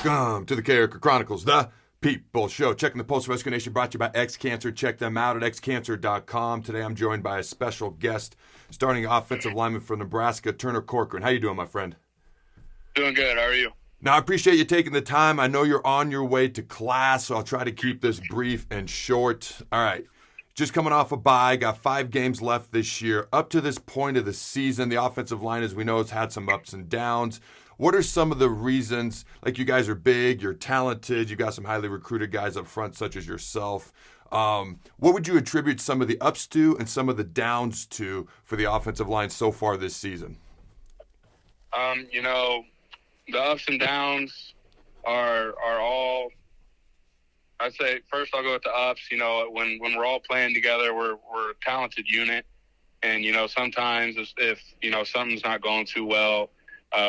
Welcome to the Carriker Chronicles, the People Show. Checking the Pulse of Husker Nation, brought to you by XCancer. Check them out at xcancer.com. Today I'm joined by a special guest, starting offensive lineman from Nebraska, Turner Corcoran. How you doing, my friend? Doing good. How are you? Now, I appreciate you taking the time. I know you're on your way to class, so I'll try to keep this brief and short. All right. Just coming off a bye, got 5 games left this year. Up to this point of the season, the offensive line, as we know, has had some ups and downs. What are some of the reasons, like you guys are big, you're talented, you got some highly recruited guys up front, such as yourself. What would you attribute some of the ups to and some of the downs to for the offensive line so far this season? The ups and downs are all, I'd say first I'll go with the ups. When we're all playing together, we're a talented unit. And, sometimes if something's not going too well,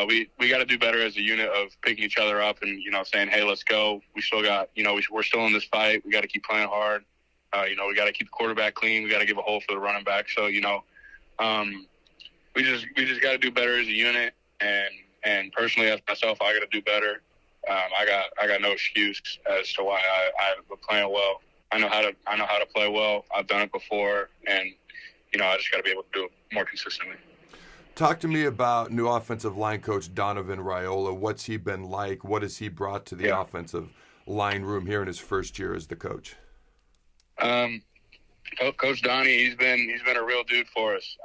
we got to do better as a unit of picking each other up and, saying, hey, let's go. We still got, we're still in this fight. We got to keep playing hard. We got to keep the quarterback clean. We got to give a hole for the running back. So, we just got to do better as a unit. And personally, as myself, I got to do better. I got no excuse as to why I'm playing well. I know how to play well. I've done it before, and I just got to be able to do it more consistently. Talk to me about new offensive line coach Donovan Raiola. What's he been like? What has he brought to the offensive line room here in his first year as the coach? Coach Donnie, he's been a real dude for us.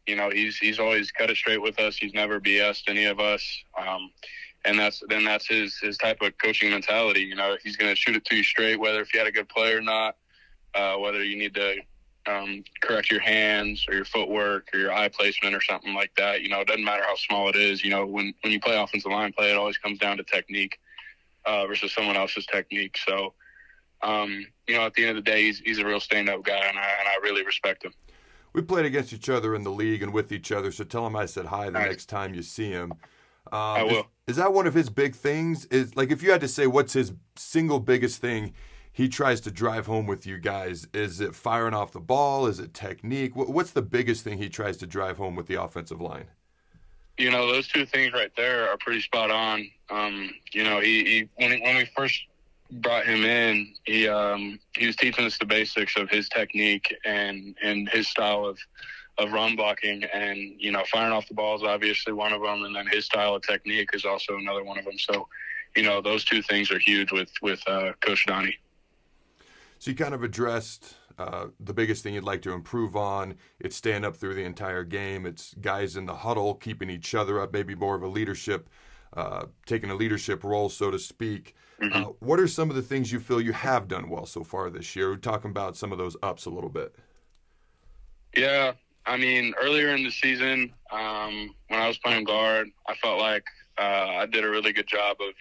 He's always cut it straight with us. He's never BS'd any of us. And that's his type of coaching mentality. He's going to shoot it to you straight, whether if you had a good play or not, whether you need to correct your hands or your footwork or your eye placement or something like that. It doesn't matter how small it is. When you play offensive line play, it always comes down to technique versus someone else's technique. So, at the end of the day, he's a real stand-up guy, and I really respect him. We played against each other in the league and with each other, so tell him I said hi the next time you see him. I will. Is that one of his big things? Is like if you had to say what's his single biggest thing he tries to drive home with you guys? Is it firing off the ball? Is it technique? What's the biggest thing he tries to drive home with the offensive line? Those two things right there are pretty spot on. He when we first brought him in, he was teaching us the basics of his technique and his style of run blocking, and firing off the ball is obviously one of them, and then his style of technique is also another one of them. So those two things are huge with Coach Donnie. So you kind of addressed the biggest thing you'd like to improve on. It's staying up through the entire game. It's guys in the huddle keeping each other up, maybe more of a leadership, taking a leadership role, so to speak. Mm-hmm. What are some of the things you feel you have done well so far this year? We're talking about some of those ups a little bit. Yeah, earlier in the season, when I was playing guard, I felt like I did a really good job of,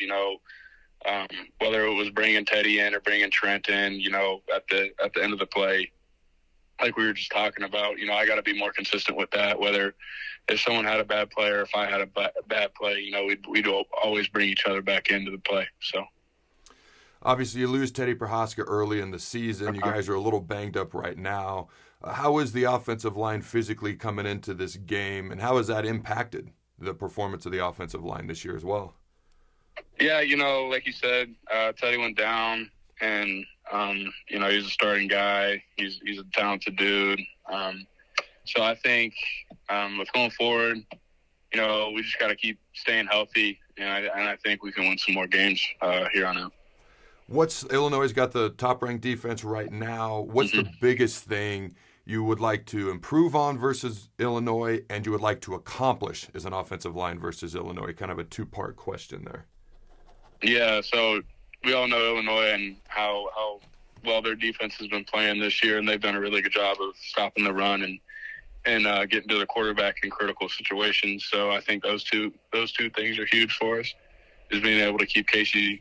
whether it was bringing Teddy in or bringing Trent in, at the end of the play, like we were just talking about, I got to be more consistent with that. Whether if someone had a bad play or if I had a bad play, we'd always bring each other back into the play. So. Obviously, you lose Teddy Prohaska early in the season. You guys are a little banged up right now. How is the offensive line physically coming into this game, and how has that impacted the performance of the offensive line this year as well? Yeah, like you said, Teddy went down, and he's a starting guy. He's a talented dude. So I think with going forward, we just got to keep staying healthy, and I think we can win some more games here on out. Illinois got the top-ranked defense right now. What's the biggest thing you would like to improve on versus Illinois, and you would like to accomplish as an offensive line versus Illinois? Kind of a two-part question there. Yeah, so we all know Illinois and how well their defense has been playing this year, and they've done a really good job of stopping the run and getting to the quarterback in critical situations. So I think those two things are huge for us, is being able to keep Casey's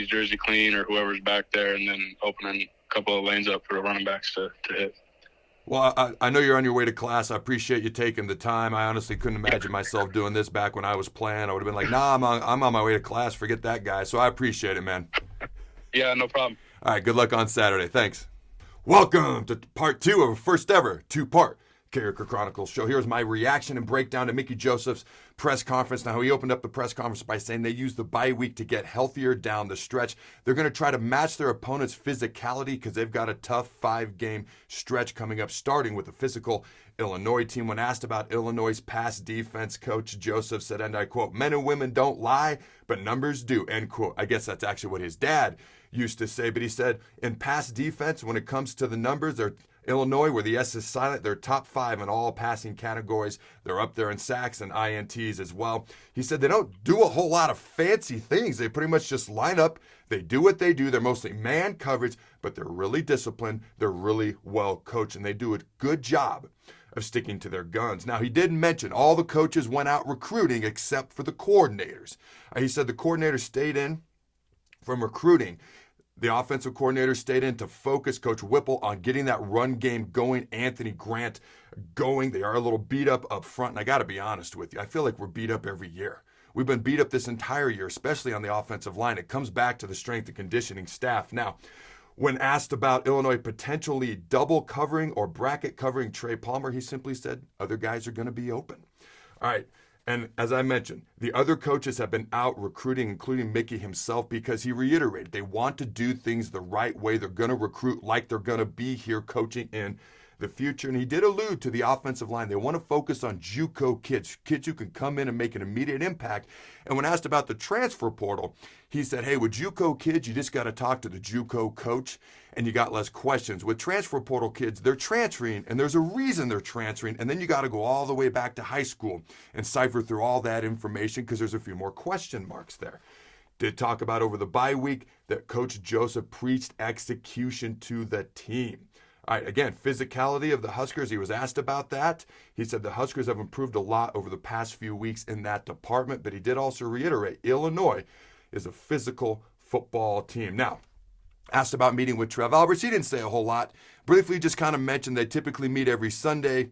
jersey clean or whoever's back there, and then opening a couple of lanes up for the running backs to hit. Well, I know you're on your way to class. I appreciate you taking the time. I honestly couldn't imagine myself doing this back when I was playing. I would have been like, nah, I'm on my way to class. Forget that guy. So I appreciate it, man. Yeah, no problem. All right, good luck on Saturday. Thanks. Welcome to part 2 of our first ever 2-part Carriker Chronicles show. Here's my reaction and breakdown to Mickey Joseph's press conference. Now, he opened up the press conference by saying they use the bye week to get healthier down the stretch. They're going to try to match their opponent's physicality because they've got a tough 5-game stretch coming up, starting with a physical Illinois team. When asked about Illinois' pass defense, Coach Joseph said, and I quote, "Men and women don't lie, but numbers do," end quote. I guess that's actually what his dad used to say, but he said in pass defense, when it comes to the numbers, they're Illinois, where the S is silent, they're top 5 in all passing categories. They're up there in sacks and INTs as well. He said they don't do a whole lot of fancy things. They pretty much just line up. They do what they do. They're mostly man coverage, but they're really disciplined. They're really well coached, and they do a good job of sticking to their guns. Now, he did mention all the coaches went out recruiting except for the coordinators. He said the coordinators stayed in from recruiting. The offensive coordinator stayed in to focus Coach Whipple on getting that run game going, Anthony Grant going. They are a little beat up front, and I got to be honest with you. I feel like we're beat up every year. We've been beat up this entire year, especially on the offensive line. It comes back to the strength and conditioning staff. Now, when asked about Illinois potentially double covering or bracket covering Trey Palmer, he simply said, other guys are going to be open. All right. And as I mentioned, the other coaches have been out recruiting, including Mickey himself, because he reiterated they want to do things the right way. They're going to recruit like they're going to be here coaching in the future. And he did allude to the offensive line. They want to focus on JUCO kids who can come in and make an immediate impact. And when asked about the transfer portal, he said, hey, with JUCO kids, you just got to talk to the JUCO coach and you got less questions. With transfer portal kids, they're transferring, and there's a reason they're transferring, and then you got to go all the way back to high school and cipher through all that information because there's a few more question marks there. Did talk about over the bye week that Coach Joseph preached execution to the team. All right, again, physicality of the Huskers, he was asked about that. He said the Huskers have improved a lot over the past few weeks in that department, but he did also reiterate Illinois is a physical football team. Now, asked about meeting with Trev Alberts, he didn't say a whole lot. Briefly just kind of mentioned they typically meet every Sunday.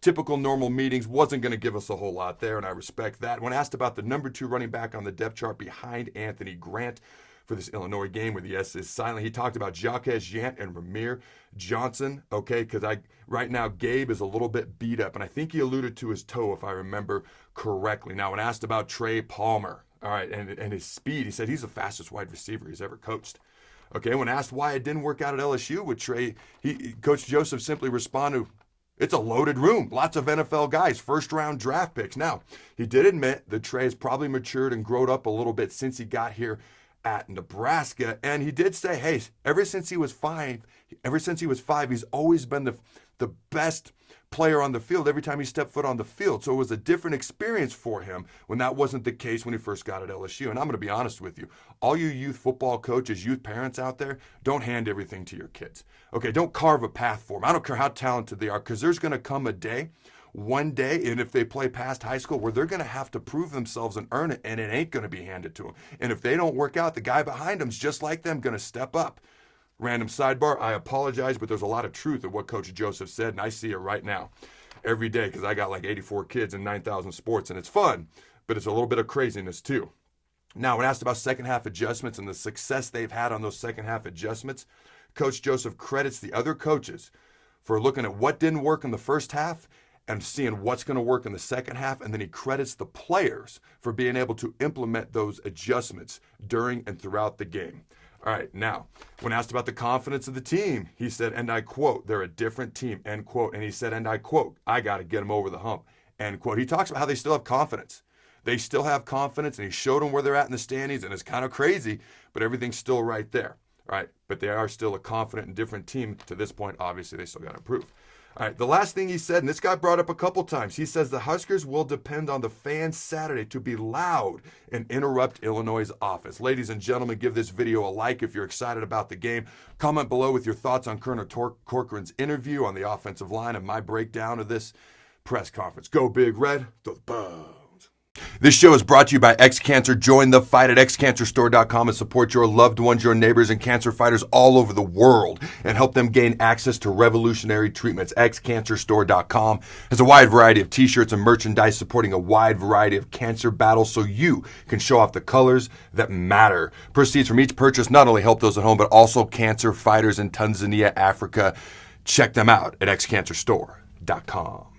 Typical normal meetings, wasn't going to give us a whole lot there, and I respect that. When asked about the number 2 running back on the depth chart behind Anthony Grant for this Illinois game where the S is silent, he talked about Jacques Jant and Ramir Johnson, okay, because right now Gabe is a little bit beat up, and I think he alluded to his toe if I remember correctly. Now, when asked about Trey Palmer, all right, and his speed, he said he's the fastest wide receiver he's ever coached. Okay, when asked why it didn't work out at LSU with Trey, Coach Joseph simply responded, it's a loaded room. Lots of NFL guys, first-round draft picks. Now, he did admit that Trey has probably matured and grown up a little bit since he got here at Nebraska. And he did say, hey, ever since he was five, he's always been the best player on the field every time he stepped foot on the field. So it was a different experience for him when that wasn't the case when he first got at LSU. And I'm going to be honest with you. All you youth football coaches, youth parents out there, don't hand everything to your kids. Okay, don't carve a path for them. I don't care how talented they are, because there's going to come one day, and if they play past high school, where they're going to have to prove themselves and earn it, and it ain't going to be handed to them. And if they don't work out, the guy behind them's just like them, going to step up. Random sidebar, I apologize, but there's a lot of truth in what Coach Joseph said, and I see it right now every day because I got like 84 kids and 9,000 sports, and it's fun, but it's a little bit of craziness too. Now, when asked about second half adjustments and the success they've had on those second half adjustments, Coach Joseph credits the other coaches for looking at what didn't work in the first half and seeing what's going to work in the second half, and then he credits the players for being able to implement those adjustments during and throughout the game. All right, now, when asked about the confidence of the team, he said, and I quote, they're a different team, end quote. And he said, and I quote, I got to get them over the hump, end quote. He talks about how they still have confidence. They still have confidence, and he showed them where they're at in the standings, and it's kind of crazy, but everything's still right there. All right, but they are still a confident and different team to this point. Obviously, they still got to improve. All right, the last thing he said, and this got brought up a couple times, he says the Huskers will depend on the fans Saturday to be loud and interrupt Illinois' offense. Ladies and gentlemen, give this video a like if you're excited about the game. Comment below with your thoughts on Turner Corcoran's interview on the offensive line and my breakdown of this press conference. Go Big Red, throw the bones. This show is brought to you by XCancer. Join the fight at XCancerStore.com and support your loved ones, your neighbors, and cancer fighters all over the world and help them gain access to revolutionary treatments. XCancerStore.com has a wide variety of t-shirts and merchandise supporting a wide variety of cancer battles so you can show off the colors that matter. Proceeds from each purchase not only help those at home, but also cancer fighters in Tanzania, Africa. Check them out at XCancerStore.com. Huskers.com.